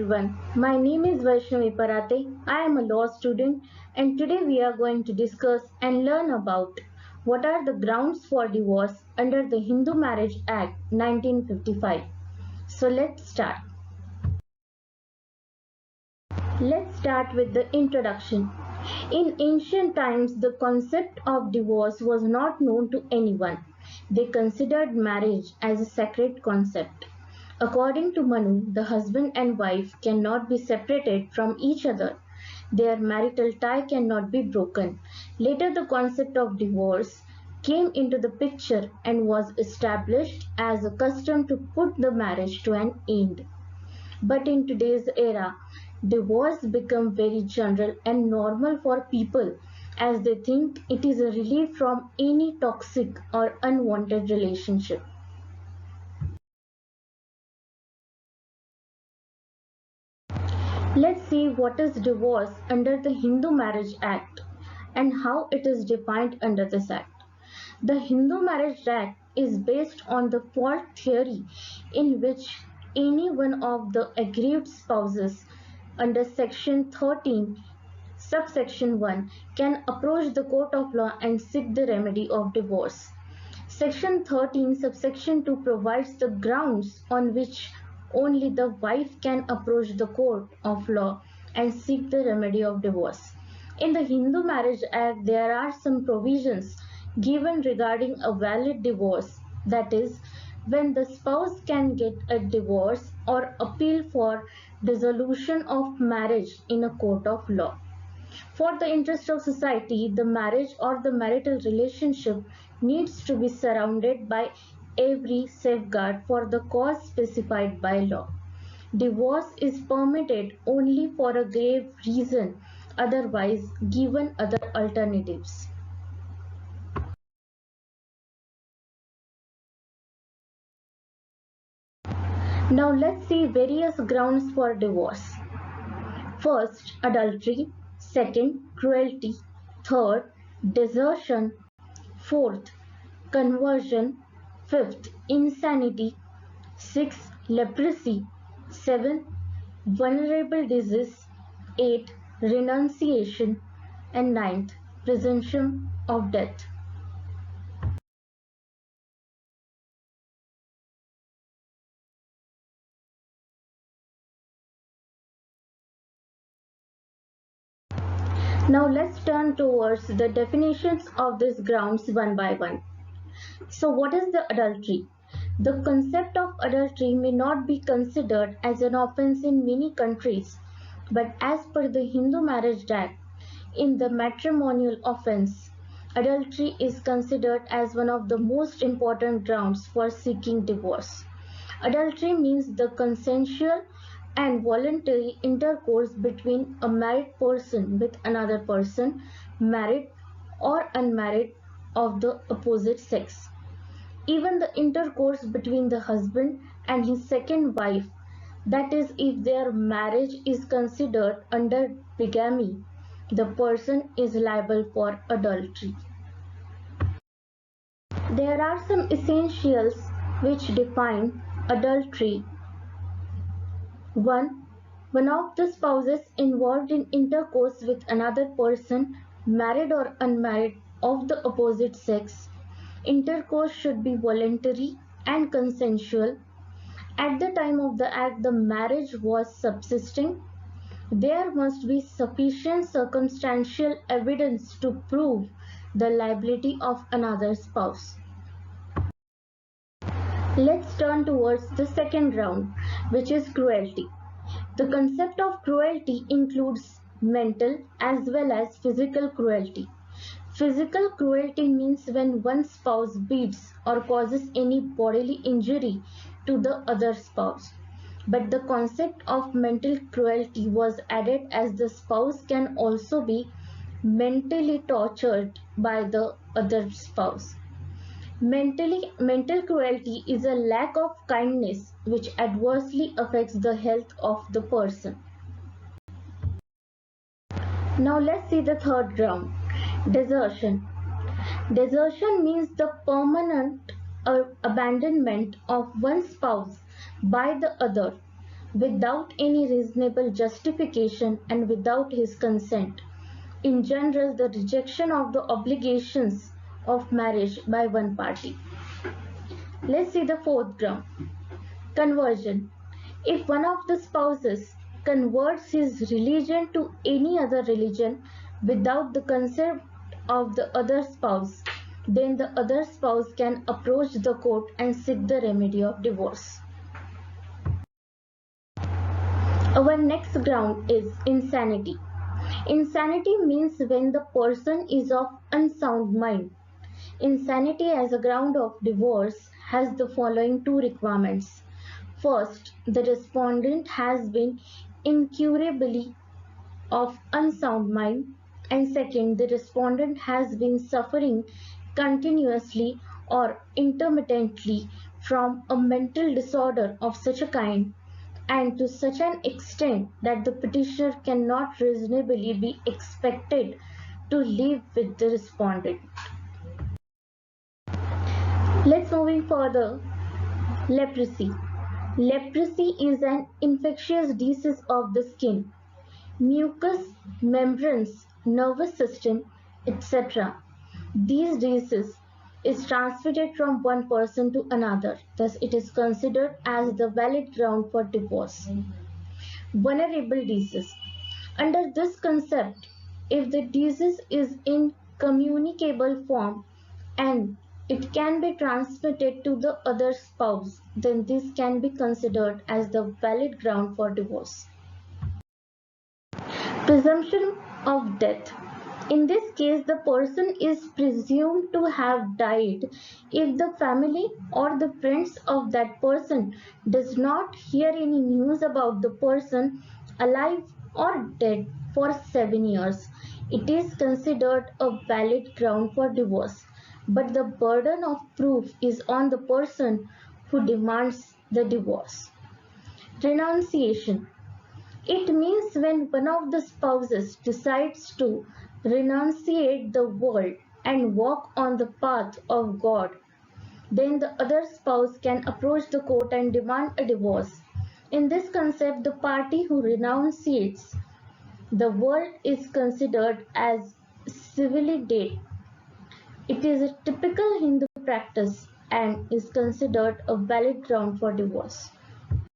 everyone, my name is Vaishnavi Parate. I am a law student and today we are going to discuss and learn about what are the grounds for divorce under the Hindu Marriage Act 1955. So let's start. Let's start with the introduction. In ancient times, the concept of divorce was not known to anyone. They considered marriage as a sacred concept. According to Manu, the husband and wife cannot be separated from each other. Their marital tie cannot be broken. Later, the concept of divorce came into the picture and was established as a custom to put the marriage to an end. But in today's era, divorce become very general and normal for people as they think it is a relief from any toxic or unwanted relationship. Let's see what is divorce under the Hindu Marriage Act and how it is defined under this act. The Hindu Marriage Act is based on the fault theory in which any one of the aggrieved spouses under section 13 subsection 1 can approach the court of law and seek the remedy of divorce. Section 13 subsection 2 provides the grounds on which only the wife can approach the court of law and seek the remedy of divorce. In the Hindu Marriage Act, there are some provisions given regarding a valid divorce, that is, when the spouse can get a divorce or appeal for dissolution of marriage in a court of law. For the interest of society, the marriage or the marital relationship needs to be surrounded by every safeguard for the cause specified by law. Divorce is permitted only for a grave reason, otherwise given other alternatives. Now let's see various grounds for divorce. First, adultery. Second, cruelty. Third, desertion. Fourth, conversion. Fifth, insanity. Sixth, leprosy. Seventh, vulnerable disease. Eighth, renunciation. And ninth, presumption of death. Now let's turn towards the definitions of these grounds one by one. So what is the adultery? The concept of adultery may not be considered as an offense in many countries, but as per the Hindu Marriage Act, in the matrimonial offense, adultery is considered as one of the most important grounds for seeking divorce. Adultery means the consensual and voluntary intercourse between a married person with another person, married or unmarried, of the opposite sex. Even the intercourse between the husband and his second wife, that is, if their marriage is considered under bigamy, the person is liable for adultery. There are some essentials which define adultery. 1. One of the spouses involved in intercourse with another person, married or unmarried, of the opposite sex. Intercourse should be voluntary and consensual. At the time of the act, the marriage was subsisting. There must be sufficient circumstantial evidence to prove the liability of another spouse. Let's turn towards the second round, which is cruelty. The concept of cruelty includes mental as well as physical cruelty. Physical cruelty means when one spouse beats or causes any bodily injury to the other spouse. But the concept of mental cruelty was added as the spouse can also be mentally tortured by the other spouse. Mental cruelty is a lack of kindness which adversely affects the health of the person. Now let's see the third ground, desertion. Desertion means the permanent abandonment of one spouse by the other without any reasonable justification and without his consent. In general, the rejection of the obligations of marriage by one party. Let's see the fourth ground. Conversion. If one of the spouses converts his religion to any other religion without the consent of the other spouse, then the other spouse can approach the court and seek the remedy of divorce. Our next ground is insanity. Insanity means when the person is of unsound mind. Insanity as a ground of divorce has the following two requirements. First, the respondent has been incurably of unsound mind, and second, the respondent has been suffering continuously or intermittently from a mental disorder of such a kind and to such an extent that the petitioner cannot reasonably be expected to live with the respondent. Let's moving further. Leprosy. Leprosy is an infectious disease of the skin, mucous membranes, nervous system, etc. These diseases is transmitted from one person to another. Thus, it is considered as the valid ground for divorce. Vulnerable disease. Under this concept, if the disease is in communicable form and it can be transmitted to the other spouse, then this can be considered as the valid ground for divorce. Presumption of death. In this case, the person is presumed to have died if the family or the friends of that person does not hear any news about the person alive or dead for 7 years. It is considered a valid ground for divorce, but the burden of proof is on the person who demands the divorce. Renunciation. It means when one of the spouses decides to renunciate the world and walk on the path of God, then the other spouse can approach the court and demand a divorce. In this concept, the party who renunciates the world is considered as civilly dead. It is a typical Hindu practice and is considered a valid ground for divorce.